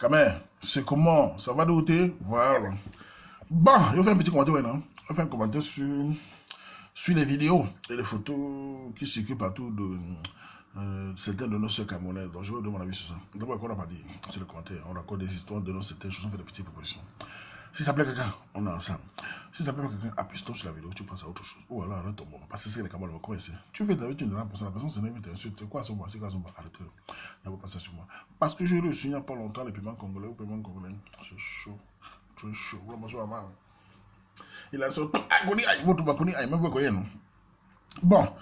Quand même, c'est comment? Ça va de côté? Voilà. Bon, je vais faire un petit commentaire maintenant. Je vais faire un commentaire sur les vidéos et les photos qui circulent partout de certains de nos soeurs camerounais. Donc, je vais donner mon avis sur ça. D'abord, on n'a pas dit, c'est le commentaire. On raconte des histoires de nos certaines choses, on fait des petites propositions. Si ça plaît quelqu'un, on est ensemble. Si ça plaît pas quelqu'un, appuie stop sur la vidéo, tu passes à autre chose. Ou alors arrête ton moment. Parce que c'est les Camerounais vont commencer. Tu fais ta vie, tu ne pour ça. La personne s'énerve, t'insulte. Quoi, c'est quoi, c'est quoi, arrête-le. N'avez pas ça sur moi. Parce que j'ai reçu il n'y a pas longtemps les paiements congolais ou paiements congolais. C'est chaud. Très chaud. Il a sorti. Bon,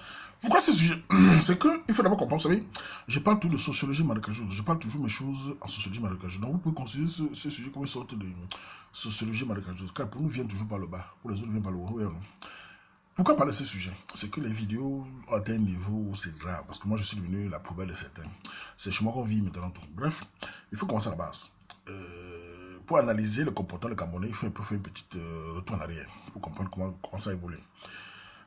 pourquoi ce sujet? C'est qu'il faut d'abord comprendre, vous savez, je parle tout de sociologie marécageuse, je parle toujours mes choses en sociologie marécageuse. Donc vous pouvez considérer ce sujet comme une sorte de sociologie marécageuse, car pour nous vient toujours par le bas, pour les autres vient par le haut. Oui, non. Pourquoi parler de ce sujet? C'est que les vidéos ont atteint un niveau où c'est grave, parce que moi je suis devenu la poubelle de certains. C'est chez moi qu'on vit maintenant tout. Bref, il faut commencer à la base. Pour analyser le comportement de Camerounais, il faut un peu faire un petit retour en arrière, pour comprendre comment ça évolue.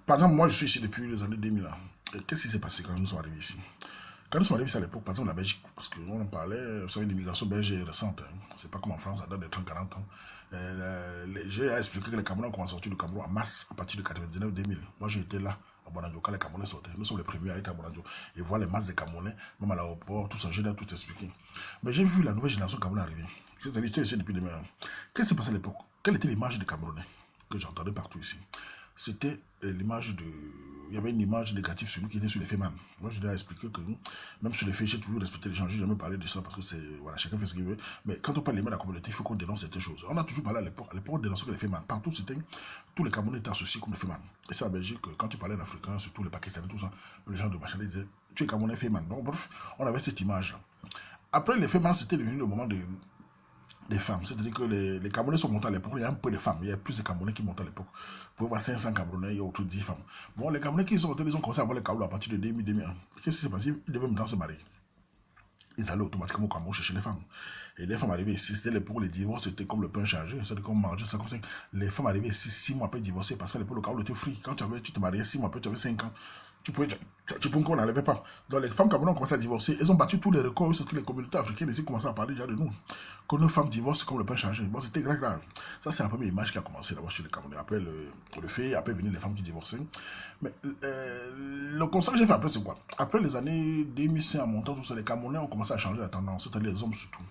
Par exemple, moi je suis ici depuis les années 2000. Qu'est-ce qui s'est passé quand nous sommes arrivés ici? Quand nous sommes arrivés ici à l'époque, par exemple la Belgique, parce qu'on en parlait, vous savez, l'immigration belge est récente. C'est pas comme en France, ça date de 30-40 ans. J'ai expliqué que les Camerounais ont commencé à sortir du Cameroun en masse à partir de 99-2000. Moi j'ai été là à Bonadjo quand les Camerounais sortaient. Nous sommes les premiers à être à Bonadjo et voir les masses de Camerounais, même à l'aéroport, tout ça, j'ai tout expliqué. Mais j'ai vu la nouvelle génération Camerounais arriver. C'est-à-dire, j'étais ici depuis demain. Qu'est-ce qui s'est passé à l'époque? Quelle était l'image des Camerounais que j'entendais partout ici? C'était l'image de... Il y avait une image négative sur lui qui était sur les faits man. Moi, je dois expliquer que même sur les faits, j'ai toujours respecté les gens. Je n'ai jamais parlé de ça parce que c'est... Voilà, chacun fait ce qu'il veut. Mais quand on parle de la communauté, il faut qu'on dénonce certaines choses. On a toujours parlé à l'époque. À l'époque, on dénonçait que les faits man. Partout, c'était... Tous les Camerounais étaient associés comme les faits man. Et c'est en Belgique, quand tu parlais d'Africains, surtout les Pakistanais, tout ça, les gens de Machin disaient, tu es Camerounais fait man. Donc, bref, on avait cette image. Après, les faits man, c'était devenu le moment des femmes. C'est-à-dire que les Camerounais sont montés à l'époque, il y a un peu de femmes, il y a plus de Camerounais qui montent à l'époque. Vous pouvez voir 500 Camerounais, il y a autour de 10 femmes. Bon, les Camerounais qui sont montés, ils ont commencé à avoir les Camerounais à partir de 2000-2001. Qu'est-ce qui s'est passé? Ils devaient maintenant se marier. Ils allaient automatiquement au Cameroun chercher les femmes. Et les femmes arrivaient ici, c'était l'époque où les divorces c'était comme le pain chargé, c'est-à-dire qu'on mangeait ça comme ça. Les femmes arrivaient ici 6 mois après divorcer parce qu'à l'époque le Cameroun était free. Quand tu te mariais 6 mois après, tu avais 5 ans. Tu pouvais qu'on n'enlevait pas. Donc les femmes camerounaises ont commencé à divorcer. Elles ont battu tous les records sur toutes les communautés africaines ici commençaient à parler déjà de nous. Que nos femmes divorcent comme le pain chargé. Bon, c'était grave. Ça, c'est la première image qui a commencé d'abord sur les Camerounais. Après le fait, après venir les femmes qui divorçaient. Mais le constat que j'ai fait après, c'est quoi? Après les années 2005 en montant, tout ça, les Camerounais ont commencé à changer la tendance, c'est-à-dire les hommes surtout.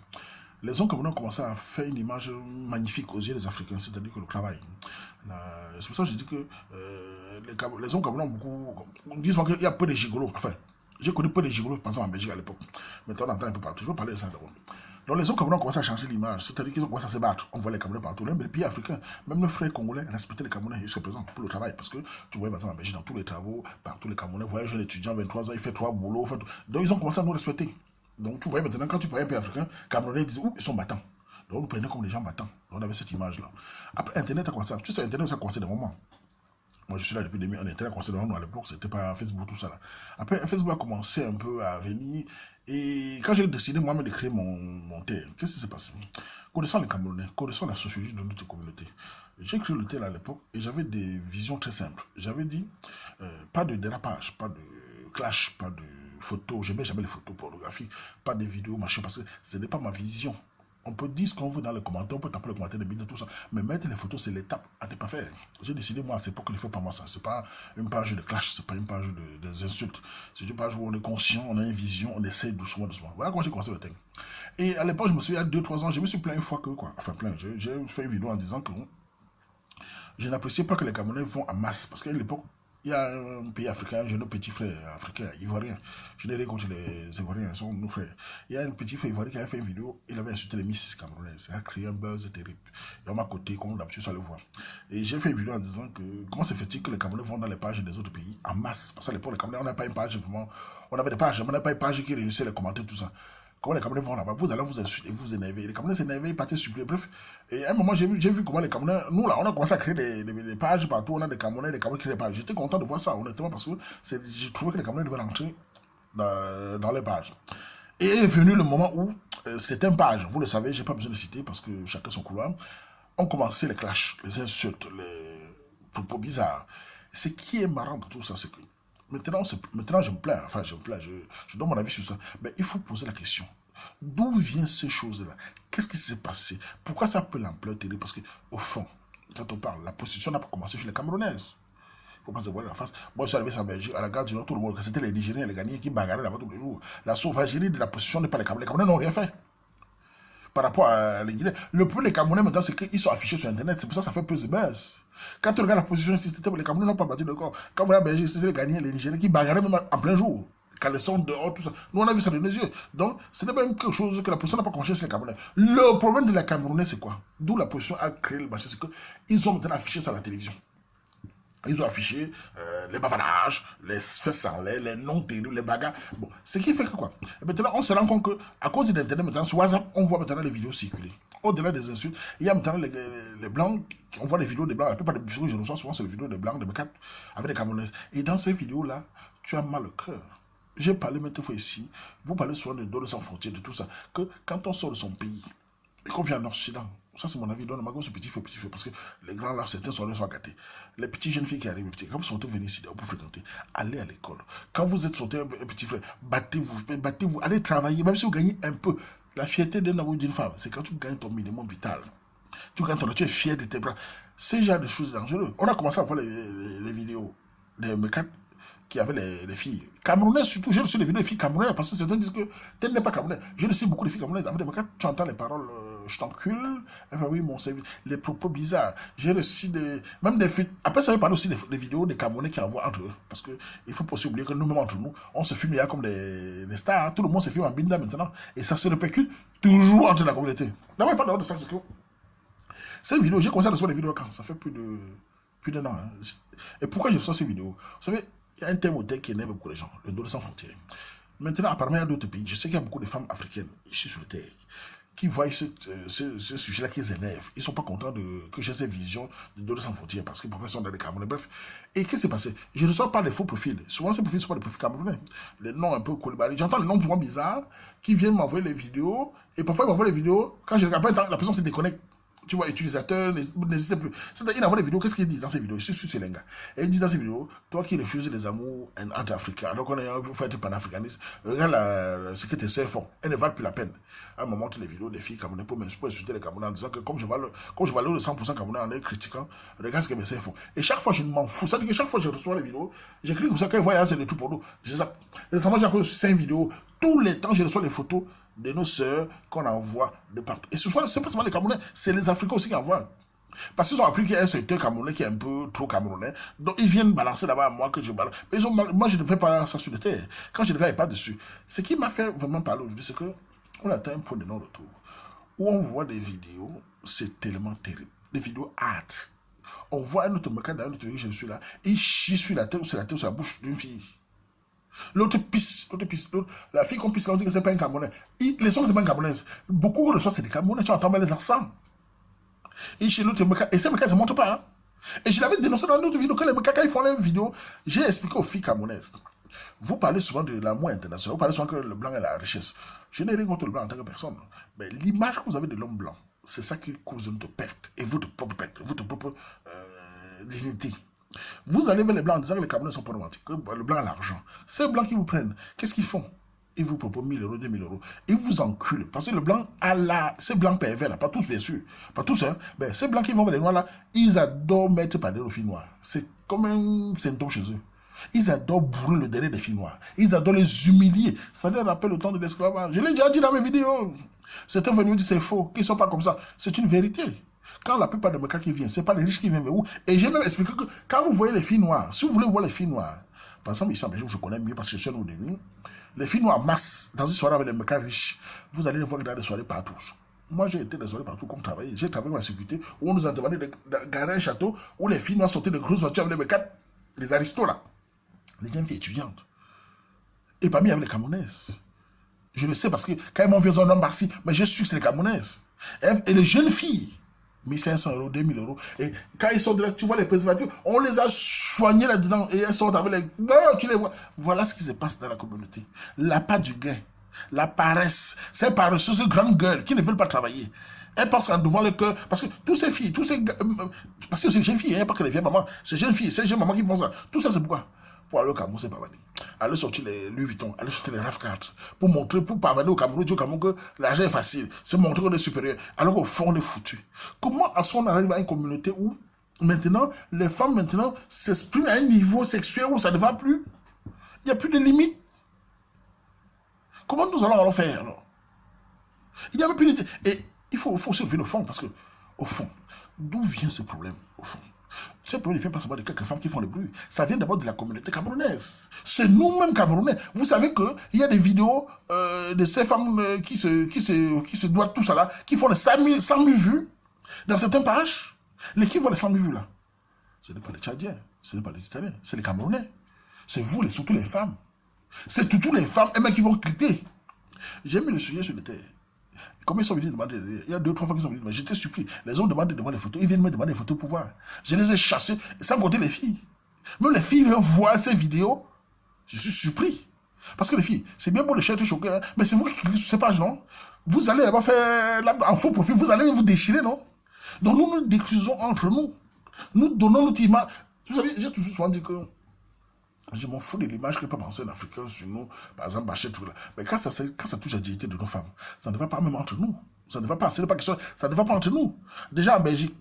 Les hommes camerounais ont commencé à faire une image magnifique aux yeux des Africains, c'est-à-dire que le travail. C'est pour ça que je dis que les hommes camerounais ont beaucoup... Disons qu'il y a peu de gigolos. Enfin, j'ai connu peu de gigolos, par exemple en Belgique à l'époque. Maintenant, on entend un peu partout. Je veux parler de ça d'abord. Donc les hommes camerounais ont commencé à changer l'image, c'est-à-dire qu'ils ont commencé à se battre. On voit les Camerounais partout. Même les pays africains, même nos frères congolais respectaient les Camerounais jusqu'à présent pour le travail. Parce que tu vois, par exemple en Belgique, dans tous les travaux, partout les Camerounais, vous voyez un jeune étudiant, 23 ans, il fait 3 boulots. Donc ils ont commencé à nous respecter. Donc tu vois maintenant, quand tu vois un pays africain, Camerounais disent, ouh, ils sont battants. Donc on nous prenait comme des gens battants. Donc on avait cette image-là. Après, Internet a commencé. Tu sais, Internet, ça a commencé des moments. Moi, je suis là depuis 2000. Internet a commencé à l'époque, c'était pas Facebook, tout ça là. Après, Facebook a commencé un peu à venir. Et quand j'ai décidé moi-même de créer mon thé, qu'est-ce qui s'est passé? Connaissant les Camerounais, connaissant la sociologie de notre communauté, j'ai créé le thé à l'époque et j'avais des visions très simples. J'avais dit, pas de dérapage, pas de clash, pas de photos. J'aimais jamais les photos pornographiques, pas de vidéos, machin, parce que ce n'est pas ma vision. On peut dire ce qu'on veut dans les commentaires, on peut taper le commentaire de Bill, tout ça, mais mettre les photos, c'est l'étape à ne pas faire. J'ai décidé, moi, à cette époque, qu'il ne faut pas moi ça. C'est pas une page de clash, c'est pas une page des insultes. C'est une page où on est conscient, on a une vision, on essaie doucement, doucement. Voilà comment j'ai commencé le thème. Et à l'époque, je me souviens, il y a 2-3 ans, je me suis plaint une fois que, quoi, enfin, plaint, j'ai fait une vidéo en disant que je n'appréciais pas que les Camerounais vont en masse, parce qu'à l'époque, il y a un pays africain, j'ai nos petits frères africains, ivoiriens. Je n'ai rien contre les ivoiriens, ils sont nos frères. Il y a un petit frère ivoirien qui avait fait une vidéo, il avait insulté les Miss camerounaises. Ça a créé un buzz terrible. Et à ma côté, comme d'habitude, ça le voit. Et j'ai fait une vidéo en disant que comment se fait-il que les Camerounais vont dans les pages des autres pays en masse? Parce qu'à l'époque, les Camerounais, on n'avait pas une page vraiment. On avait des pages, mais on n'avait pas une page qui réunissait les commentaires, tout ça. Comment les Camerounais vont là-bas, vous allez vous insulter, vous énerver. Les Camerounais s'énervaient, ils partaient suppléer. Bref, et à un moment, j'ai vu comment les Camerounais, nous là, on a commencé à créer des pages partout, on a des Camerounais qui créent des pages. J'étais content de voir ça, honnêtement, parce que j'ai trouvé que les Camerounais devaient rentrer dans les pages. Et est venu le moment où certaines pages, vous le savez, j'ai pas besoin de citer parce que chacun son couloir, ont commencé les clashs, les insultes, les propos bizarres. Ce qui est marrant dans tout ça, c'est que maintenant je me plains, enfin je me plains, je donne mon avis sur ça. Mais il faut poser la question. D'où viennent ces choses-là? Qu'est-ce qui s'est passé? Pourquoi ça peut l'ampleur télé? Parce que, au fond, quand on parle, la prostitution n'a pas commencé chez les Camerounaises. Il ne faut pas se voir la face. Moi, je suis arrivé en Belgique, à la gare du Nord, tout le monde, c'était les Nigériens et les Ghanéens qui bagarraient là-bas tous les jours. La sauvagerie de la prostitution n'est pas les Camerounais. Les Camerounais n'ont rien fait. Par rapport à les Guinéens. Le problème des Camerounais maintenant, c'est qu'ils sont affichés sur Internet. C'est pour ça que ça fait plus de buzz. Quand tu regardes la position systématique, les Camerounais n'ont pas battu de corps. Quand vous regardez la Belgique, c'était les Ghanéens, les Nigériens qui bagarraient même en plein jour. Quand ils sont dehors, tout ça. Nous, on a vu ça de nos yeux. Donc, c'était même quelque chose que la position n'a pas confié chez les Camerounais. Le problème de la Camerounais, c'est quoi? D'où la position a créé le marché, c'est qu'ils ont maintenant affiché ça à la télévision. Ils ont affiché les bavardages, les faits sans les noms terribles, les bagarres. Bon, ce qui fait que quoi? Et maintenant, on se rend compte qu'à cause d'Internet, maintenant, sur WhatsApp, on voit maintenant les vidéos circuler. Au-delà des insultes, il y a maintenant les blancs, on voit les vidéos des blancs. La plupart des vidéos que je reçois souvent, c'est les vidéos des blancs, des Bekat, avec des Camerounaises. Et dans ces vidéos-là, tu as mal au cœur. J'ai parlé maintes fois ici, vous parlez souvent de Dôle sans frontières, de tout ça, que quand on sort de son pays, et qu'on vient en Occident, ça c'est mon avis, donne ma gosse petit feu, parce que les grands là, certains sont gâtés. Les petites jeunes filles qui arrivent, quand vous sortez venir ici pour fréquenter, allez à l'école. Quand vous êtes sorti un petit frère, battez-vous, allez travailler, même si vous gagnez un peu. La fierté d'un homme ou d'une femme, c'est quand tu gagnes ton minimum vital. Tu gagnes tu es fier de tes bras. C'est genre de choses dangereuses. On a commencé à voir les vidéos des mécanes qui avaient les filles camerounaises, surtout. J'ai reçu des vidéos des filles camerounaises parce que certains disent que tel n'est pas camerounais. J'ai reçu beaucoup de filles camerounaises avec des mécanes. Tu entends les paroles, je t'encule. Enfin, oui, mon service. Les propos bizarres. J'ai reçu même des filles. Après, ça veut parler aussi des vidéos des Camerounais qui envoient entre eux. Parce qu'il ne faut pas aussi oublier que nous-mêmes entre nous, on se filme là comme des stars. Tout le monde se filme en binda maintenant. Et ça se répercute toujours entre la communauté. D'abord, il n'y a pas de ça. C'est que ces vidéos, j'ai commencé à recevoir des vidéos quand ça fait plus d'un an. Hein. Et pourquoi je reçois ces vidéos? Vous savez, il y a un thème qui énerve beaucoup les gens, le Dôle sans frontières. Maintenant, apparemment, il y a d'autres pays. Je sais qu'il y a beaucoup de femmes africaines ici sur la terre qui voient ce sujet-là qui les énerve. Ils ne sont pas contents que j'ai cette vision de Dôle sans frontières parce qu'ils sont dans les Camerounais. Bref. Et qu'est-ce qui s'est passé? Je ne reçois pas des faux profils. Souvent, ces profils ne sont pas des profils camerounais. Les noms un peu Koulibaly. J'entends les noms pour moi bizarres qui viennent m'envoyer les vidéos. Et parfois, ils m'envoient les vidéos. Quand je regarde, la personne se déconnecte. Tu vois, utilisateur, n'hésitez plus. C'est-à-dire, il envoie des vidéos, qu'est-ce qu'ils disent dans ces vidéos? Je suis sur les gars. Et ils disent dans ces vidéos, toi qui refuses les amours entre Africains, alors qu'on est fait être panafricaniste, regarde ce que tes sœurs font. Elles ne valent plus la peine. À un moment, les vidéos des filles camerounaises pour insulter les Camerounais en disant que comme je valais le 100% Camerounais en les critiquant, regarde ce que mes sœurs font. Et chaque fois, je m'en fous. Ça veut dire que chaque fois que je reçois les vidéos, j'écris comme ça, quand ils voient, c'est le tout pour nous. Récemment, j'ai reçu 5 vidéos. Tous les temps, je reçois les photos de nos sœurs qu'on envoie de partout. Et ce soir, c'est pas seulement les Camerounais, c'est les Africains aussi qui envoient. Parce qu'ils ont appris qu'il y a un secteur camerounais qui est un peu trop camerounais. Donc ils viennent balancer là-bas à moi que je balance. Mais moi, je ne fais pas ça sur le terre. Quand je ne regarde pas dessus. Ce qui m'a fait vraiment parler aujourd'hui, c'est qu'on atteint un point de non-retour. Où on voit des vidéos, c'est tellement terrible. Des vidéos hâte. On voit un autre mec dans un autre vidéo, je suis là, il chie sur la tête ou sur la bouche d'une fille. L'autre pisse, la fille qu'on pisse là, on dit que c'est pas un Camerounais. Les sons, c'est pas un Camerounais. Beaucoup de choses, c'est des Camerounais, tu entends mal les accents. Et chez l'autre, et ces mecs, ils ne montrent pas. Hein. Et je l'avais dénoncé dans une autre vidéo, que les mecs, quand ils font les vidéos, j'ai expliqué aux filles camerounaises. Vous parlez souvent de l'amour international, vous parlez souvent que le blanc est la richesse. Je n'ai rien contre le blanc en tant que personne. Mais l'image que vous avez de l'homme blanc, c'est ça qui cause une perte. Et votre propre perte, votre propre dignité. Vous allez vers les blancs en disant que les Camerounais sont pas romantiques, que le blanc a l'argent. Ces blancs qui vous prennent, qu'est-ce qu'ils font? Ils vous proposent 1000 euros, 2000 euros. Ils vous enculent. Parce que le blanc a ces blancs pervers là, pas tous bien sûr, pas tous, hein. Ben, ces blancs qui vont vers les noirs là, ils adorent mettre par des filles noires. C'est comme un symptôme chez eux. Ils adorent bourrer le derrière des filles noires. Ils adorent les humilier. Ça leur rappelle le temps de l'esclavage. Je l'ai déjà dit dans mes vidéos. Certains venus me dire c'est faux, qu'ils ne sont pas comme ça. C'est une vérité. Quand la plupart des mecs qui viennent, ce n'est pas les riches qui viennent vers vous. Et j'ai même expliqué que quand vous voyez les filles noires, si vous voulez voir les filles noires, par exemple, ici en Belgique, je connais mieux parce que je suis un au début, les filles noires masse dans une soirée avec les mecs riches, vous allez les voir dans des soirées partout. Moi, j'ai été dans des soirées partout comme travailler. J'ai travaillé dans la sécurité où on nous a demandé de garer un château où les filles noires sortaient de grosses voitures avec les mecs, les aristos là, les jeunes filles étudiantes. Et parmi, il y avait les Camerounaises. Je le sais parce que quand ils m'ont vu dans un homme par-ci, mais je suis que c'est les Camerounaises. Et les jeunes filles, 1500 euros, 2000 euros. Et quand ils sont là, tu vois les préservatifs, on les a soignés là-dedans et elles sortent avec les... Non, tu les vois. Voilà ce qui se passe dans la communauté. La part du gain, la paresse, ces paresseuses, ces grandes gueules qui ne veulent pas travailler. Elles passent devant le cœur. Parce que toutes ces filles, parce que c'est jeunes filles, hein, pas que les vieilles mamans, ces jeunes filles, ces jeunes mamans qui font ça. Tout ça, c'est pourquoi? pour aller au Cameroun, c'est pavaner. Aller sortir les Louis Vuitton, aller sortir les RAV4, pour montrer, pour pavaner au Cameroun, dire au Cameroun que l'argent est facile, c'est montrer qu'on est supérieur, alors qu'au fond on est foutu. Comment est-ce qu'on arrive à une communauté où maintenant, les femmes maintenant s'expriment à un niveau sexuel où ça ne va plus? Il n'y a plus de limite. Comment nous allons alors faire alors? Il n'y a même plus de... Et il faut aussi revenir au fond, parce que, au fond, d'où vient ce problème, au fond? Ce problème ne vient pas seulement de quelques femmes qui font le bruit. Ça vient d'abord de la communauté camerounaise. C'est nous-mêmes Camerounais. Vous savez qu'il y a des vidéos de ces femmes qui se doivent tout ça là, qui font les 100 000 vues dans certaines pages. Les qui font les 100 000 vues là, ce n'est pas les Tchadiens, ce n'est pas les Italiens, c'est les Camerounais. C'est vous, surtout les femmes. C'est surtout les femmes elles-mêmes qui vont cliquer. J'ai mis le sujet sur le terre. Comment ils sont venus demander? Il y a 2 ou 3 fois qu'ils sont venus demander. J'étais surpris. Les hommes demandent de voir les photos. Ils viennent me demander les photos pour voir. Je les ai chassés, sans compter les filles. Même les filles veulent voir ces vidéos. Je suis surpris. Parce que les filles, c'est bien beau de chercher choquer, hein, mais c'est vous qui cliquez sur ces pages, non? Vous allez là-bas faire un faux profil, vous allez vous déchirer, non? Donc nous nous déclusons entre nous. Nous donnons notre image. Vous savez, j'ai toujours souvent dit que je m'en fous de l'image que peut penser un Africain sur nous, par exemple, Bachet, tout là. Mais quand ça touche la dignité de nos femmes, ça ne va pas même entre nous. Ça ne va pas, ce n'est pas question, ça ne va pas entre nous. Déjà en Belgique,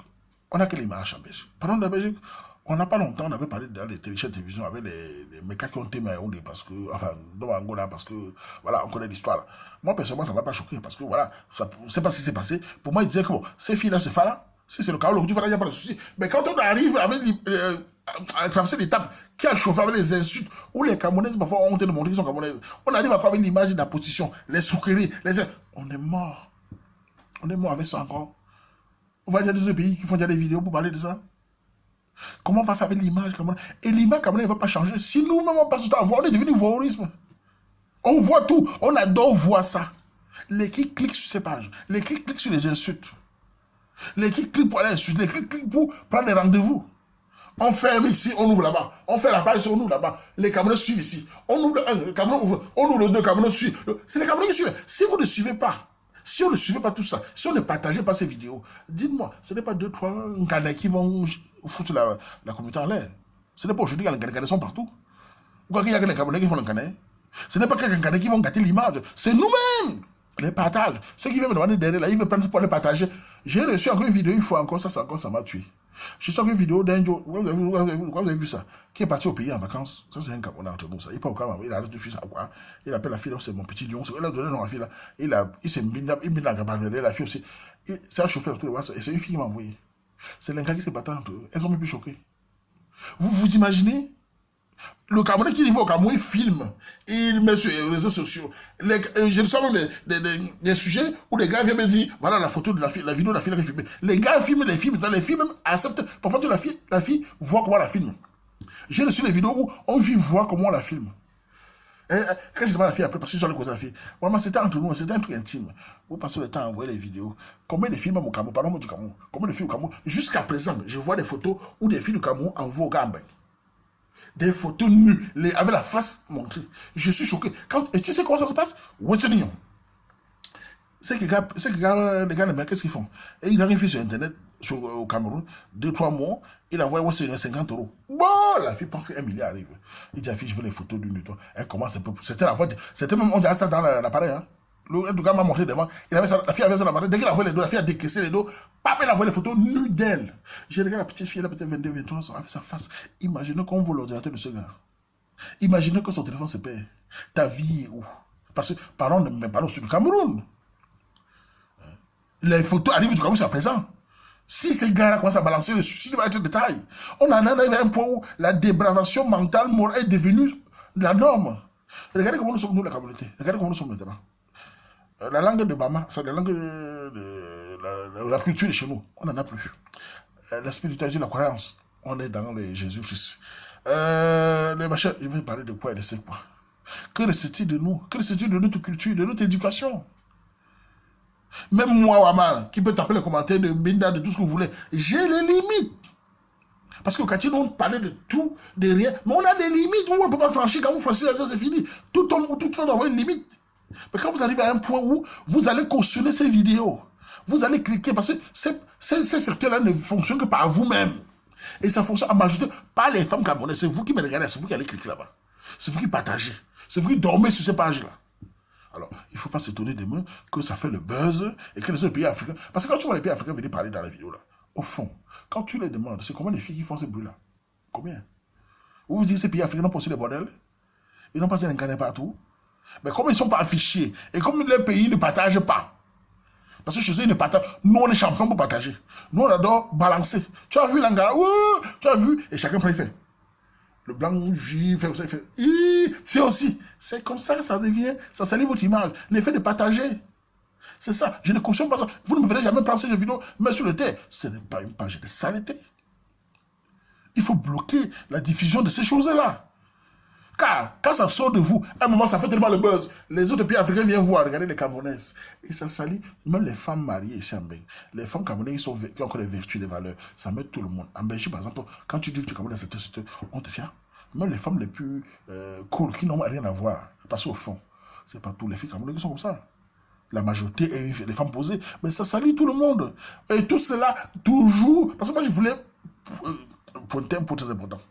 on a quelle image en Belgique? Parlons de la Belgique, on n'a pas longtemps, on avait parlé dans les télévisions avec les mécas qui ont été maillés, parce que, enfin, dans Angola, parce que, voilà, on connaît l'histoire. Moi, personnellement, ça ne m'a pas choqué, parce que, voilà, je ne sais pas ce qui s'est passé. Pour moi, ils disaient que, bon, ces filles-là, c'est là. Si c'est le cas, il n'y a pas de souci. Mais quand on arrive avec à traverser l'étape qui a chauffé avec les insultes, où les Camerounais, parfois, ont honte de montrer qu'ils sont Camerounais, on arrive à avec l'image de la position, les souqueries, on est mort. On est mort avec ça encore. On va dire des pays qui font déjà des vidéos pour parler de ça. Comment on va faire avec l'image camerounaise? Et l'image camerounaise ne va pas changer. Si nous-mêmes, on passe tout à voir, on est devenu voyeurisme. On voit tout. On adore voir ça. Les qui cliquent sur ces pages, les qui cliquent sur les insultes. Les qui cliquent pour aller insulter, les qui cliquent pour prendre des rendez-vous. On ferme ici, on ouvre là-bas. On fait la page, on ouvre là-bas. Les Camerounais suivent ici. On ouvre le 1, le Cameroun ouvre. On ouvre le 2, le Cameroun suit. C'est les Camerounais qui suivent. Si vous ne suivez pas, si on ne suivait pas tout ça, si on ne partageait pas ces vidéos, dites-moi, ce n'est pas 2, 3 Nganais qui vont foutre la communauté en l'air. Ce n'est pas aujourd'hui que les Nganais sont partout. Ou quand il y a des Camerounais qui font le Nganais. Ce n'est pas quelques Nganais qui vont gâter l'image. C'est nous-mêmes. Les partages. Ceux qui viennent me demander derrière, là, ils veulent prendre pour les partager. J'ai reçu encore une vidéo une fois encore, ça m'a tué. J'ai reçu une vidéo d'un jour, vous avez vu ça, qui est parti au pays en vacances. Ça, c'est un Camerounais entre nous, ça. Il n'est pas au Cameroun, il a arrêté de faire ça, quoi. Il appelle la fille, c'est mon petit lion. Il a donné nom à la fille, là. Il s'est mis dans la gaballe, la fille aussi. C'est un chauffeur, tout le monde, et c'est une fille qui m'a envoyé. C'est l'un qui s'est battu entre eux. Elles ont même plus choqué. Vous imaginez? Le Camerounais qui va au Cameroun, il filme, il met sur les réseaux sociaux. Je reçois même des sujets où les gars viennent me dire, voilà la photo de la fille, la vidéo de la fille qui est filmée. Les gars filment les films, dans les films même acceptent. Parfois la fille voit comment on la filme. J'ai reçu les vidéos où on vit voir comment on la filme. Et, quand je demande à la fille après, parce que je suis allé causer la fille, vraiment c'était entre nous, c'était un truc intime. Vous passez le temps à envoyer les vidéos. Combien de films au Cameroun, pardon du Cameroun, combien de filles au Cameroun, jusqu'à présent, je vois des photos où des filles du Cameroun envoient au Gambin. Des photos nues, avec la face montrée. Je suis choqué. Et tu sais comment ça se passe? Westernignon. Les gars, qu'est-ce qu'ils font? Et il arrive sur Internet, au Cameroun, 2-3 mois, il envoie Westernignon 50 €. Bon, la fille pense qu'un milliard arrive. Il dit à la fille, je veux les photos d'une de toi. Elle commence un peu. C'était la voix. C'était même, on dirait ça dans l'appareil. Hein. Le gars m'a montré devant. La fille avait ça dans l'appareil. Dès qu'il a envoyé les dos, la fille a décaissé les dos. Papa, il a envoyé les photos nues d'elle. J'ai regardé la petite fille, elle a peut-être 22, 23 ans, avec sa face. Imaginez qu'on voit l'ordinateur de ce gars. Imaginez que son téléphone se perd. Ta vie est où? Parce que, parlons sur le Cameroun. Les photos arrivent du Cameroun jusqu'à présent. Si ces gars-là commencent à balancer, le suicide va être un détail. On en arrive à un point où la débravation mentale, morale est devenue la norme. Regardez comment nous sommes, nous, la communauté. Regardez comment nous sommes maintenant. La langue de Bama, c'est la langue de la culture de chez nous. On n'en a plus. La spiritualité, la croyance, on est dans les Jésus-Christ. Les machins, je vais parler de quoi et de c'est quoi. Que reste-t-il de nous? Que reste-t-il de notre culture, de notre éducation? Même moi, Wamal, qui peut taper les commentaires de Mbinda, de tout ce que vous voulez, j'ai les limites. Parce que quand on parlait de tout, de rien, mais on a des limites où on ne peut pas franchir. Quand vous franchissez ça, c'est fini. Tout homme ou toute femme doit avoir une limite. Mais quand vous arrivez à un point où vous allez cautionner ces vidéos, vous allez cliquer parce que ces secteurs-là ne fonctionnent que par vous-même. Et ça fonctionne en majorité par les femmes camerounaises. C'est vous qui me regardez, c'est vous qui allez cliquer là-bas. C'est vous qui partagez. C'est vous qui dormez sur ces pages-là. Alors, il ne faut pas s'étonner demain que ça fait le buzz et que les autres pays africains... Parce que quand tu vois les pays africains venir parler dans la vidéo, là, au fond, quand tu les demandes, c'est combien les filles qui font ces bruits-là? Combien? Vous vous dites que ces pays africains n'ont pas aussi des bordels? Ils n'ont pas un canard partout? Mais comme ils ne sont pas affichés, et comme les pays ne partagent pas, parce que chez eux, ils ne partagent. Nous, on est champions pour partager. Nous, on adore balancer. Tu as vu l'angara? Tu as vu? Et chacun prend, il fait. Le blanc, juif, fait ça, il fait. C'est aussi. C'est comme ça que ça devient. Ça salit votre image. L'effet de partager. C'est ça. Je ne cautionne pas ça. Vous ne me verrez jamais prendre ces vidéos, mais sur le terre. Ce n'est pas une page de saleté. Il faut bloquer la diffusion de ces choses-là. Car, quand ça sort de vous, à un moment, ça fait tellement le buzz. Les autres pays africains viennent voir, regarder les Camerounaises. Et ça salit même les femmes mariées ici en Belgique. Les femmes camerounaises qui ont encore des vertus, des valeurs. Ça met tout le monde. En Belgique, par exemple, quand tu dis que tu es Camerounais, on te fière. Même les femmes les plus cool, qui n'ont rien à voir. Parce qu'au fond, c'est pas tous les filles camerounaises qui sont comme ça. La majorité est les femmes posées. Mais ça salit tout le monde. Et tout cela, toujours... Parce que moi, je voulais pointer un point très important.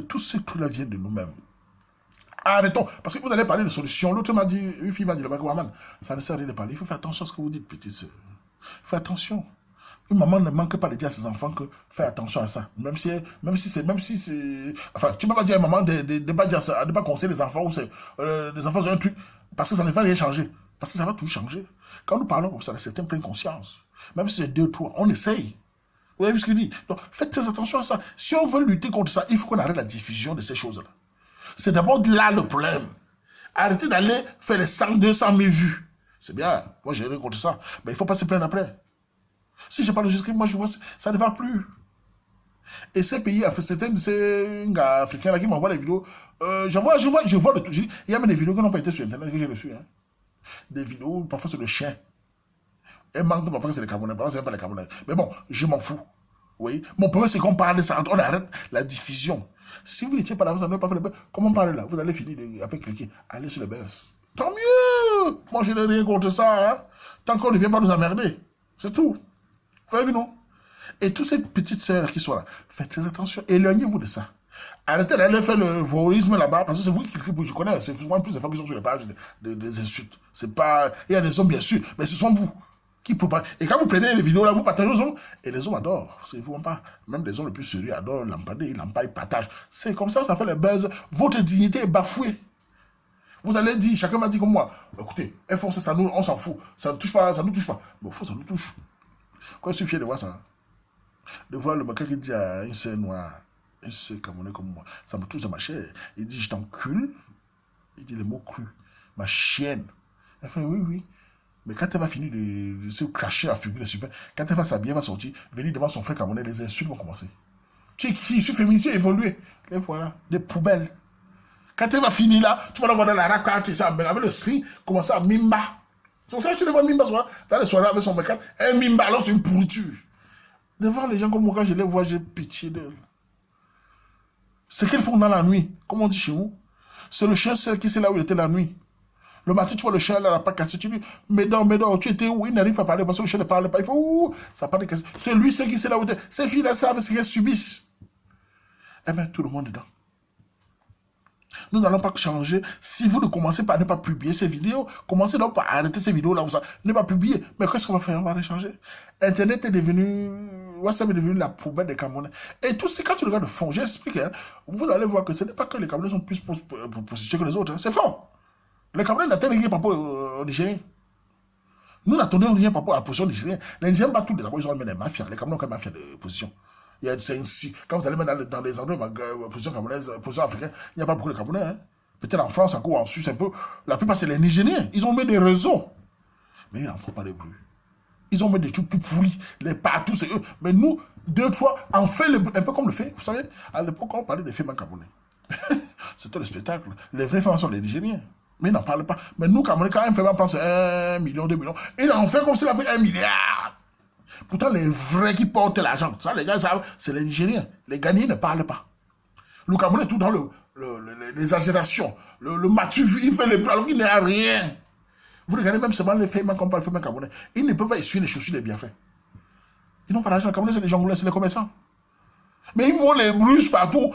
Tout ce truc-là vient de nous-mêmes. Arrêtons, parce que vous allez parler de solutions. L'autre m'a dit, une fille m'a dit, ça ne sert à rien de parler. Il faut faire attention à ce que vous dites, petite sœur. Fais attention. Une maman ne manque pas de dire à ses enfants que fais attention à ça. Même si c'est... Enfin, tu ne peux pas dire à une maman de ne pas dire ça, de ne pas conseiller les enfants ou les enfants ont un truc, parce que ça ne va rien changer. Parce que ça va tout changer. Quand nous parlons comme ça, certains prennent conscience. Même si c'est 2 ou 3, on essaye. Vous avez vu ce qu'il dit? Donc, faites très attention à ça. Si on veut lutter contre ça, il faut qu'on arrête la diffusion de ces choses-là. C'est d'abord là le problème. Arrêtez d'aller faire les 100, 200 000 vues. C'est bien, moi j'ai rien contre ça. Mais il ne faut pas se plaindre après. Si je n'ai pas enregistré, moi je vois, ça ne va plus. Et ces pays, certains de ces gars africains là qui m'envoient les vidéos, je vois de tout. Il y a même des vidéos qui n'ont pas été sur Internet que j'ai reçues. Hein. Des vidéos, parfois c'est le chien. Et manque parfois c'est les Camerounais, parfois c'est même pas les Camerounais. Mais bon, je m'en fous. Oui. Mon problème c'est qu'on parle de ça, on arrête la diffusion. Si vous n'étiez pas là, vous n'avez pas fait le buzz. Comment on parle là? Vous allez finir après cliquer. Allez sur le buzz. Tant mieux! Moi, je n'ai rien contre ça. Hein? Tant qu'on ne vient pas nous emmerder. C'est tout. Vous avez vu, non? Et toutes ces petites sœurs qui sont là, faites très attention. Éloignez-vous de ça. Arrêtez d'aller faire le voyeurisme là-bas, parce que c'est vous qui cliquez. Je connais, c'est souvent plus les femmes qui sont sur les pages des insultes. C'est pas... Il y a des hommes, bien sûr, mais ce sont vous. Qui propagent. Et quand vous prenez les vidéos là, vous partagez aux hommes, et les hommes adorent. C'est vraiment pas. Même les hommes les plus sérieux adorent l'empader, ils partagent. C'est comme ça fait le buzz. Votre dignité est bafouée. Vous allez dire, chacun m'a dit comme moi, écoutez, FOC, ça nous, on s'en fout. Ça ne touche pas, ça nous touche pas. Mais au fond, ça nous touche. Quand je suis fier de voir ça, de voir le mec qui dit à une sœur noire, une sœur camerounaise comme moi, ça me touche dans ma chair. Il dit, je t'encule. Il dit les mots crus. Ma chienne. Elle fait, oui, oui. Mais quand elle va finir de se cracher à figure de super, quand elle va s'habiller, elle va sortir, venir devant son frère camerounais, les insultes vont commencer. Tu es fille, je suis féministe, tu es évolué. Et voilà, des poubelles. Quand elle va finir là, tu vas la voir dans la racate, ça, avec le string, commencer à mimba. C'est pour ça que tu le vois mimba souvent, dans les soirées avec son mec, un mimba, alors c'est une pourriture. Devant les gens comme moi, quand je les vois, j'ai pitié d'eux. C'est qu'elles font dans la nuit, comme on dit chez nous. C'est le chien seul qui sait là où il était la nuit. Le matin, tu vois le chien, là, il n'a pas cassé. Tu dis, mais non, tu étais où? Il n'arrive pas à parler parce que le chien ne parle pas. Il faut, ouh, ça n'a pas de cassé. C'est lui, c'est qui sait là où il était. Ces filles-là savent ce qu'elles subissent. Eh bien, tout le monde est dedans. Nous n'allons pas changer. Si vous ne commencez pas à ne pas publier ces vidéos, commencez donc par arrêter ces vidéos-là, ne pas publier. Mais qu'est-ce qu'on va faire? On va les changer. Internet est devenu, WhatsApp est devenu la poubelle des Camerounais. Et tout ce, quand tu regardes de fond, j'explique, hein, vous allez voir que ce n'est pas que les Camerounais sont plus positionnés que les autres. Hein. C'est faux. Les Camerounais n'attendent rien par rapport aux Nigériens. Nous n'attendons rien par rapport à la position nigérienne. Les Nigériens battent tout. D'abord, ils ont même des mafias. Les Camerounais ont quand même mafia de position. Il y a quand vous allez mettre dans les endroits position camerounaise, position africaine, il n'y a pas beaucoup de Camerounais. Hein. Peut-être en France, en Suisse, un peu. La plupart, c'est les Nigériens. Ils ont mis des réseaux. Mais ils n'en font pas des bruits. Ils ont mis des trucs tout pourris. Les partout, c'est eux. Mais nous, 2, 3, on fait un peu comme le fait. Vous savez, à l'époque, on parlait des femmes camerounais. C'était le spectacle. Les vrais femmes sont les Nigériens. Mais ils n'en parlent pas. Mais nous, Camerounais, quand un paiement prend 1 million, 2 millions, ils en fait comme s'il a pris 1 milliard. Pourtant, les vrais qui portent l'argent, ça, les gars, c'est les Nigériens. Les Ghanéens ne parlent pas. Le Camerounais est tout dans l'exagération. Le matu, il fait les plans, alors qu'il n'y a rien. Vous regardez même seulement les paiements comme par le paiement camerounais. Ils ne peuvent pas essuyer les chaussures des bienfaits. Ils n'ont pas d'argent. Le Camerounais, c'est les jongleurs, c'est les commerçants. Mais ils vont les brûler partout.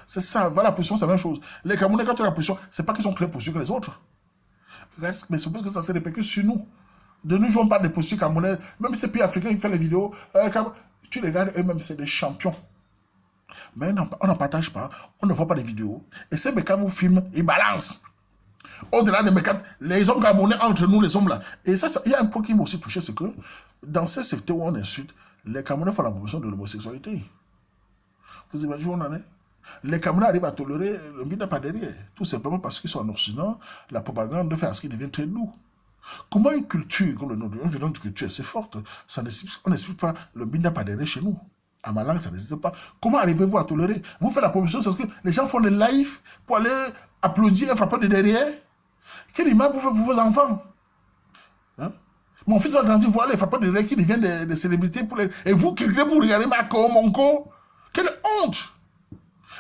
C'est ça, voilà, la position, c'est la même chose. Les Camerounais, quand tu as la position, c'est pas qu'ils sont très positifs que les autres. Mais c'est parce que ça se répercute sur nous. De nous jouons pas des postures camerounais. Même ces pays africains, ils font les vidéos. Tu les regardes, eux-mêmes, c'est des champions. Mais on n'en partage pas. On ne voit pas les vidéos. Et ces mecs vous filment, ils balancent. Au-delà des mecs, les hommes camerounais entre nous, les hommes là. Et ça, il y a un point qui m'a aussi touché, c'est que dans ces secteurs où on insulte, les Camerounais font la promotion de l'homosexualité. Vous imaginez où on en est? Les Camerounais arrivent à tolérer le Mbinda pas derrière. Tout simplement parce qu'ils sont en Occident, la propagande fait à ce qu'ils deviennent très lourds. Comment une culture, comme le nom d'une violence de culture assez forte, on n'explique pas le Mbinda pas derrière chez nous? À ma langue, ça n'existe pas. Comment arrivez-vous à tolérer? Vous faites la promotion parce que les gens font des lives pour aller applaudir un frappeur de derrière. Quelle image pour vos enfants? Hein? Mon fils va grandir, voir les frappeurs de derrière qui deviennent des célébrités. Et vous qui regardez pour regarder Marco, Monco. Quelle honte!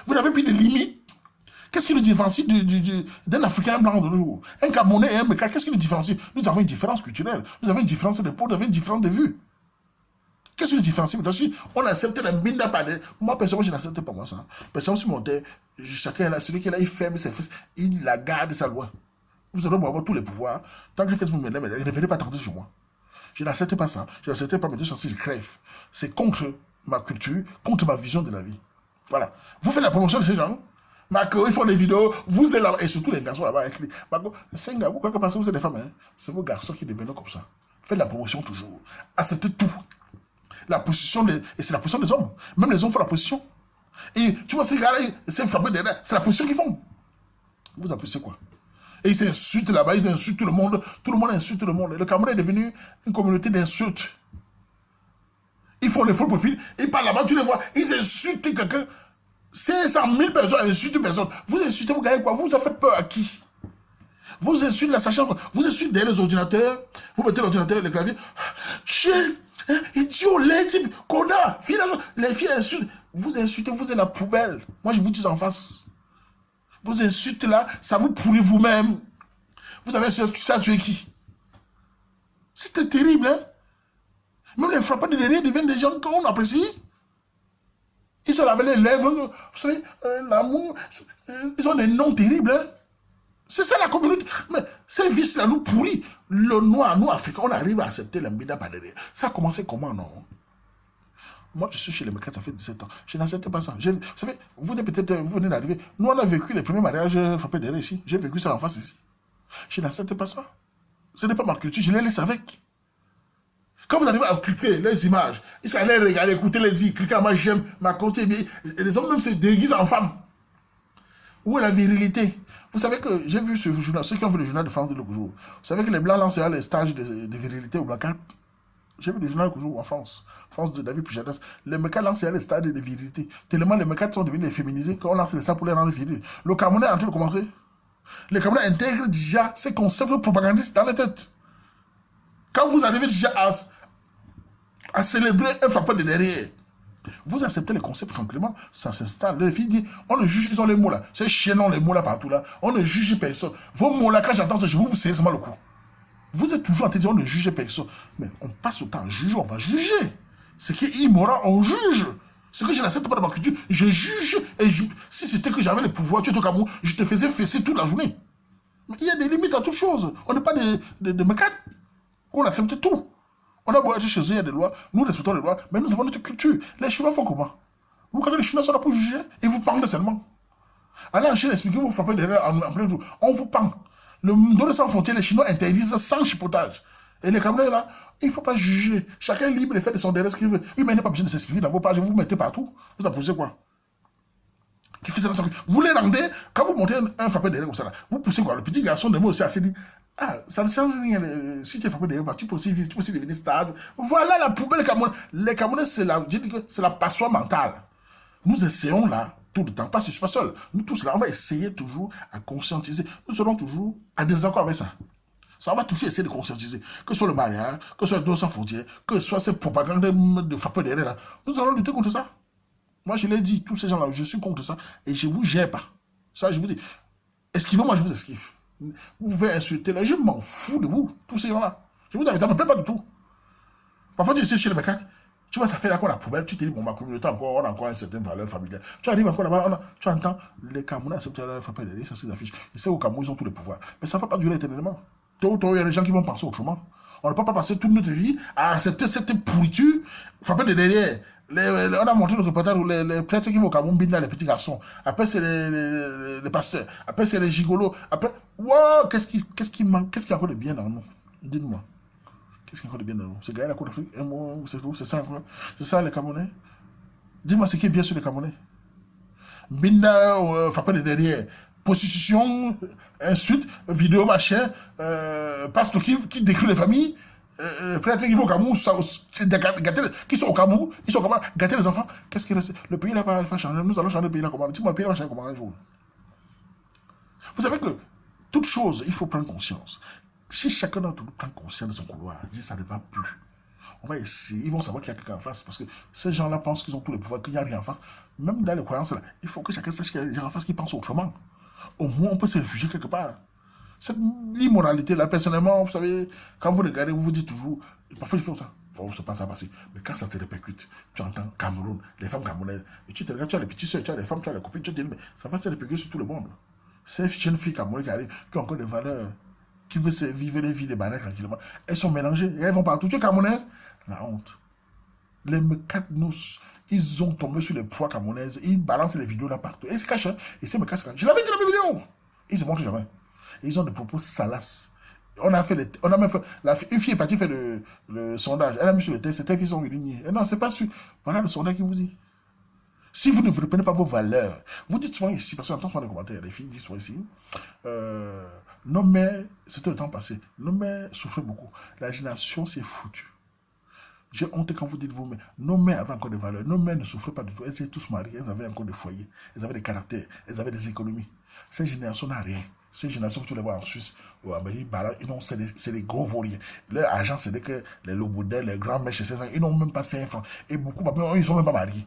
Vous n'avez plus de limites. Qu'est-ce qui nous différencie d'un Africain blanc de nos jours? Un Camerounais et un Bécal, qu'est-ce qui nous différencie? Nous avons une différence culturelle, nous avons une différence de peau, nous avons une différence de vue. Qu'est-ce qui nous différencie? On accepte la Mbinda pas de... Moi, personnellement, je n'accepte pas moi ça. Personnellement, sur mon terre, chacun là, celui qui est là, il ferme ses fesses, il la garde sa loi. Vous allez avoir tous les pouvoirs. Tant que Facebook me l'aime, ne venez pas tenter sur moi. Je n'accepte pas ça. Je n'accepte pas mes deux sorties, je crève. C'est contre ma culture, contre ma vision de la vie. Voilà. Vous faites la promotion de ces gens. Marco, ils font des vidéos. Vous êtes là, et surtout les garçons là-bas écrits. Marco, c'est un gars, vous croyez que parce que vous êtes des femmes, hein? C'est vos garçons qui deviennent comme ça. Faites la promotion toujours. Acceptez tout. La position et c'est la position des hommes. Même les hommes font la position. Et tu vois, ces gars-là, c'est frappé derrière. C'est la position qu'ils font. Vous appréciez quoi? Et ils s'insultent là-bas, ils insultent tout le monde. Tout le monde insulte tout le monde. Et le Cameroun est devenu une communauté d'insultes. Ils font des faux profils, ils parlent là-bas, tu les vois, ils insultent quelqu'un. 500 000 personnes insultent une personne. Vous insultez, vous gagnez quoi? Vous avez fait peur à qui? Vous insultez la sachant, vous insultez derrière les ordinateurs, vous mettez l'ordinateur, le clavier. Chien, idiot, les types, connard, les filles insultent. Vous insultez, vous êtes la poubelle. Moi, je vous dis en face. Vous insultez là, ça vous pourrit vous-même. Vous avez ça tué qui? C'était terrible, hein? Même les frappeurs de derrière deviennent des gens qu'on apprécie. Ils se lavent les lèvres, vous savez, l'amour. Ils ont des noms terribles. Hein? C'est ça la communauté. Mais ces vices-là nous pourrit. Le noir, nous, Africains, on arrive à accepter le Mbinda par derrière. Ça a commencé comment, non? Moi, je suis chez les Mécats, ça fait 17 ans. Je n'accepte pas ça. Vous savez, vous venez d'arriver. Nous, on a vécu les premiers mariages frappés derrière ici. J'ai vécu ça en face ici. Je n'accepte pas ça. Ce n'est pas ma culture, je les laisse avec. Quand vous arrivez à cliquer les images, ils sont allés regarder, écouter les dire, cliquer à moi j'aime, ma côté, les hommes même se déguisent en femmes. Où est la virilité? Vous savez que j'ai vu ce journal, ceux qui ont vu le journal de France de l'autre jour, vous savez que les Blancs lancent les stages de virilité au Black. J'ai vu le journal l'autre jour en France, France de David Pujadas. Les mecs lancent les stages de virilité. Tellement les mecs sont devenus les féminisés qu'on lance les stages pour les rendre virils. Le Camerounais est en train de commencer. Les Camerounais intègrent déjà ces concepts propagandistes dans la tête. Quand vous arrivez déjà à célébrer un frappeur de derrière, vous acceptez les concepts tranquillement, ça s'installe. Les filles disent, on ne juge, ils ont les mots là, ces chiens ont les mots là partout là, on ne juge personne. Vos mots là, quand j'entends ça, je vous saisis le coup. Vous êtes toujours en train de dire, on ne juge personne. Mais on passe au temps à juger, on va juger. Ce qui est immoral, on juge. Ce que je n'accepte pas dans ma culture, je juge. Et si c'était que j'avais le pouvoir, tu es au Cameroun, je te faisais fesser toute la journée. Mais il y a des limites à toute chose. On n'est pas des mecs. On accepte tout. On a beau être chez eux, il y a des lois, nous respectons les lois, mais nous avons notre culture. Les Chinois font comment? Vous, quand les Chinois sont là pour juger, ils vous pendent seulement. Allez en Chine, expliquez-vous, vous frappez derrière en plein jour. On vous pend. Le dos de sans frontières, les Chinois interdisent sans chipotage. Et les Camerounais là, il ne faut pas juger. Chacun est libre de faire de son derrière ce qu'il veut. Oui, mais il n'a pas besoin de s'expliquer dans vos pages, vous mettez partout. Vous apposez quoi? Qui fait ça? Vous les rendez, quand vous montez un frappé derrière comme ça, là, vous poussez quoi? Le petit garçon de moi aussi assez dit. Ah, ça ne change rien. Si tu es frappé derrière, tu peux aussi vivre, tu peux aussi devenir stable. Voilà la poubelle Cameroun. Les Camerounais, c'est la passoire mentale. Nous essayons là, tout le temps, parce que je ne suis pas seul. Nous tous là, on va essayer toujours à conscientiser. Nous serons toujours à désaccord avec ça. Ça, on va toujours essayer de conscientiser. Que ce soit le mariage, que ce soit deux sans frontières, que ce soit cette propagande de frapper derrière là. Nous allons lutter contre ça. Moi, je l'ai dit, tous ces gens-là, je suis contre ça et je ne vous gère pas. Ça, je vous dis, esquivez-moi, je vous esquive. Vous pouvez insulter là, je m'en fous de vous, tous ces gens-là. Je vous dis, ça ne me plaît pas du tout. Parfois, tu es chez les mecs, Tu vois, ça fait là qu'on la poubelle, tu te dis, bon, ma communauté, encore, on a encore une certaine valeur familiale. Tu arrives encore là-bas, tu entends, les Camerounais acceptent la FAPDD, ça s'affiche. Et c'est au Cameroun, ils ont tous les pouvoirs. Mais ça ne va pas durer éternellement. Tôt ou tard, il y a des gens qui vont penser autrement. On ne peut pas passer toute notre vie à accepter cette pourriture, frapper de derrière. On a montré le reportage où les prêtres qui vont au Cameroun bident là, les petits garçons. Après, c'est les pasteurs. Après, c'est les gigolos. Après, wow, qu'est-ce qui manque? Qu'est-ce qu'il y a encore de bien dans nous? Dites-moi. Qu'est-ce qu'il y a encore de bien dans nous? C'est gagner la Côte d'Afrique, c'est ça, c'est ça les Camerounais? Dis-moi ce qui est bien sur les Camerounais. Binda, frapper de derrière. Prostitution, insulte, vidéo, machin, pasteur qui décrit les familles. Prêtres qui vont au Cameroun, qui sont au Cameroun, ils sont comment gâter les enfants. Qu'est-ce qui reste? Le pays là va changer. Nous allons changer le pays là comment? Dis-moi, le pays là va changer comment un jour? Vous savez que toute chose, il faut prendre conscience. Si chacun d'entre nous prend conscience de son couloir, dit ça ne va plus. On va essayer, ils vont savoir qu'il y a quelqu'un en face, parce que ces gens-là pensent qu'ils ont tous les pouvoirs, qu'il n'y a rien en face. Même dans les croyances là, il faut que chacun sache qu'il y a des gens en face qui pensent autrement. Au moins, on peut se réfugier quelque part. Cette immoralité-là, personnellement, vous savez, quand vous regardez, vous vous dites toujours, parfois il faut ça, il faut pas ça passer. Mais quand ça te répercute, tu entends Cameroun, les femmes camerounaises, et tu te regardes, tu as les petits soeurs, tu as les femmes, tu as les copines, tu te dis, mais ça va se répercuter sur tout le monde. Ces jeunes filles camerounaises qui arrivent, qui ont encore des valeurs, qui veulent se vivre les vies des barrettes tranquillement, elles sont mélangées, et elles vont partout. Tu es camerounaise, la honte. Les Mekatnous, ils ont tombé sur les proies camerounaises, ils balancent les vidéos là partout. Et ils se cachent, hein. Et c'est Mekas. Je l'avais dit dans mes vidéos. Ils se montrent jamais. Et ils ont des propos salaces. On a même fait, une fille est partie faire le sondage. Elle a mis sur le test, c'était qu'ils sont réunis. Et non, c'est pas sûr. Voilà le sondage qui vous dit. Si vous ne reprenez pas vos valeurs, vous dites souvent ici, parce que j'entends souvent les commentaires, les filles disent souvent ici, nos mères, c'était le temps passé, nos mères souffraient beaucoup. La génération s'est foutue. J'ai honte quand vous dites vous, mais nos mères avaient encore des valeurs. Nos mères ne souffraient pas du tout. Elles étaient tous mariées, elles avaient encore des foyers, elles avaient des caractères, elles avaient des économies. Cette génération n'a rien. Cette génération que tu les vois en Suisse, c'est des gros vauriens. Leur argent, c'est que les loboudins, les grands mèches, ils n'ont même pas 5 francs. Et beaucoup, ils ne sont même pas mariés.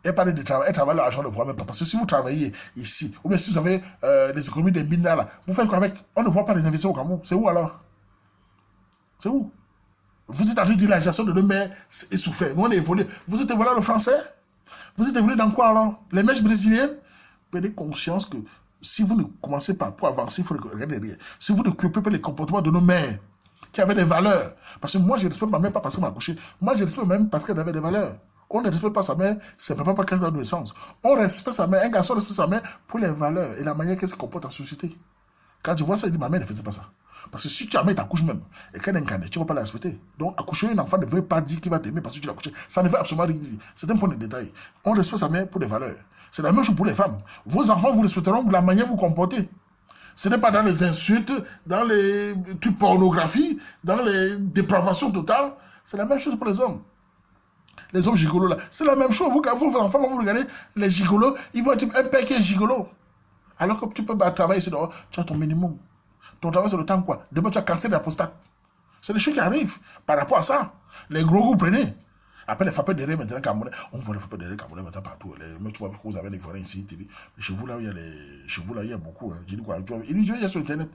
Et parler de travail, elles travaillent l'argent, ne voit même pas. Parce que si vous travaillez ici, ou bien si vous avez des économies des mines là, vous faites quoi avec? On ne voit pas les investissements au Cameroun. C'est où alors? C'est où? Vous êtes en train de dire la gestion de nos mères est souffert. Nous, on est évolué. Vous êtes évolué le français? Vous êtes évolué dans quoi alors? Les mèches brésiliennes? Prenez conscience que si vous ne commencez pas pour avancer, il faut regarder derrière. Si vous ne coupez pas les comportements de nos mères qui avaient des valeurs, parce que moi, je respecte ma mère pas parce qu'elle m'a accouché. Moi, je respecte ma mère parce qu'elle avait des valeurs. On ne respecte pas sa mère, c'est pas parce qu'elle a de l'adolescence. On respecte sa mère, un garçon respecte sa mère pour les valeurs et la manière qu'elle se comporte en société. Quand tu vois ça, il dit, ma mère ne faisait pas ça. Parce que si ta mère t'accouche même, et qu'elle est incarnée, tu ne vas pas la respecter. Donc, accoucher un enfant ne veut pas dire qu'il va t'aimer parce que tu l'as accouché. Ça ne veut absolument rien dire. C'est un point de détail. On respecte sa mère pour les valeurs. C'est la même chose pour les femmes. Vos enfants vous respecteront pour la manière dont vous comportez. Ce n'est pas dans les insultes, dans les trucs pornographie, dans les dépravations totales. C'est la même chose pour les hommes. Les hommes gigolos là, c'est la même chose. Vos enfants, vous regardez les gigolos, ils vont être un père qui est gigolo. Alors que tu peux travailler ici dehors, tu as ton minimum. Ton travail, c'est le temps quoi? Demain, tu as cancer de la prostate. C'est des choses qui arrivent par rapport à ça. Les gros vous prenez. Après, les frappeurs derrière maintenant, Camerounais, on voit les frappeurs derrière Camerounais maintenant partout. Mais tu vois que vous avez les forains ici. Chez vous, là, il y a beaucoup. Hein. J'ai dit quoi? Il y a sur Internet.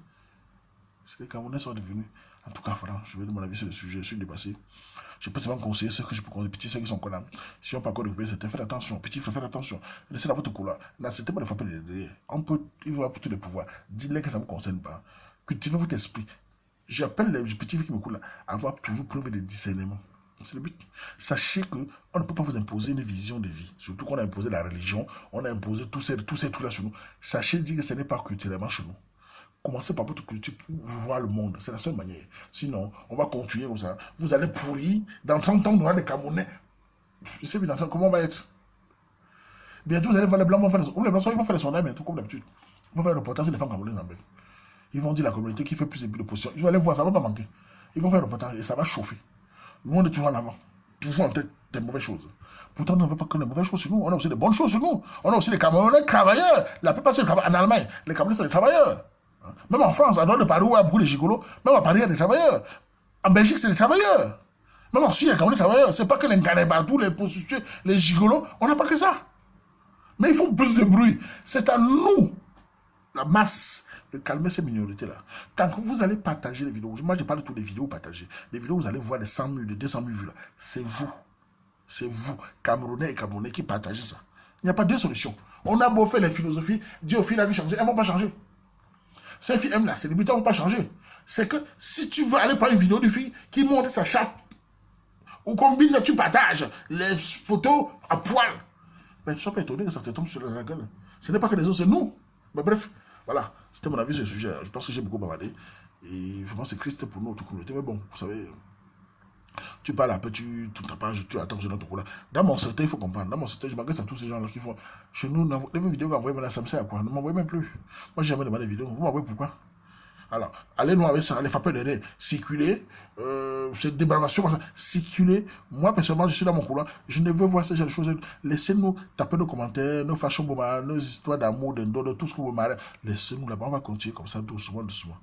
Les Camerounais sont devenus. En tout cas, franchement, je vais de mon avis sur le sujet. Je suis dépassé. Je peux seulement conseiller ceux que je peux conseiller, petits, ceux qui sont là. Si on peut encore récupérer, c'était faites attention. Petit, faites attention. Laissez la votre couleur. N'acceptez pas de frapper derrière. Il va pour tous les pouvoirs. Dites-les que ça ne vous concerne pas. Cultivez votre esprit. J'appelle les petits qui me coulent là à avoir toujours preuve de discernement. C'est le but. Sachez qu'on ne peut pas vous imposer une vision de vie. Surtout qu'on a imposé la religion, on a imposé tous ces trucs-là sur nous. Sachez dire que ce n'est pas culturellement chez nous. Commencez par votre culture pour voir le monde. C'est la seule manière. Sinon, on va continuer comme ça. Vous allez pourrir. Dans 30 ans, on aura des Camerounais. Je sais bien, comment on va être. Bientôt, vous allez voir les Blancs. Les Blancs, ils vont faire les sondages bientôt, comme d'habitude. Ils vont faire un reportage sur les femmes camerounaises en Belgique. Ils vont dire la communauté qui fait plus de positions. Ils vont aller voir, ça ne va pas manquer. Ils vont faire un reportage et ça va chauffer. Nous, on est toujours en avant. Toujours en tête des mauvaises choses. Pourtant, on ne veut pas que les mauvaises choses sur nous. On a aussi des bonnes choses sur nous. On a aussi des Camerounais travailleurs. La plupart, c'est en Allemagne. Les Camerounais, c'est des travailleurs. Même en France, à droite de Paris, où il y a beaucoup de gigolos. Même à Paris, il y a des travailleurs. En Belgique, c'est des travailleurs. Même en Suisse, il y a quand même des travailleurs. C'est pas que les Nganebadou, les prostituées, les gigolos. On n'a pas que ça. Mais ils font plus de bruit. C'est à nous, la masse, de calmer ces minorités-là. Tant que vous allez partager les vidéos, moi je parle de toutes les vidéos partagées. Les vidéos, vous allez voir des 100 000, des 200 000 vues là. C'est vous. c'est vous, Camerounais et Camerounais, qui partagez ça. Il n'y a pas deux solutions. On a beau faire les philosophies, dire aux filles là qui changent, elles ne vont pas changer. Ces filles aiment la célébrité, elles ne vont pas changer. C'est que si tu veux aller prendre une vidéo d'une fille qui monte sa chatte, ou combine, tu partages les photos à poil, mais tu ne sois pas étonné que ça te tombe sur la gueule. Ce n'est pas que les autres, c'est nous. Mais bref, voilà, c'était mon avis sur le sujet. Je pense que j'ai beaucoup bavardé. Et vraiment, c'est triste pour nous, toute communauté. Mais bon, vous savez, tu parles un peu, tu tapage, tu attends sur notre couleur. Dans mon secteur, il faut comprendre. Dans mon secteur, je m'adresse à tous ces gens-là qui font. Chez nous, les vidéos que vous envoyez, ça me sert à quoi? Ne m'envoyez même plus. Moi, j'ai jamais demandé des vidéos. Vous m'envoyez pourquoi? Alors, allez-nous avec ça, les frappeurs de nez, circuler, cette débarration, circuler. Moi, personnellement, je suis dans mon couloir, je ne veux voir ce genre de choses. Laissez-nous taper nos commentaires, nos fashion bombas, nos histoires d'amour, de tout ce que vous m'avez. Laissez-nous là-bas, on va continuer comme ça, doucement, doucement.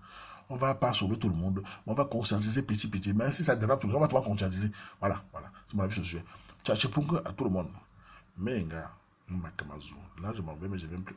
On ne va pas sauver tout le monde, mais on va conscientiser petit. Même si ça dérape tout le monde, on va conscientiser. Voilà, c'est mon avis sur ce sujet. Tchatchepunk à tout le monde. Mais, gars, là, je m'en vais, mais je ne viens plus.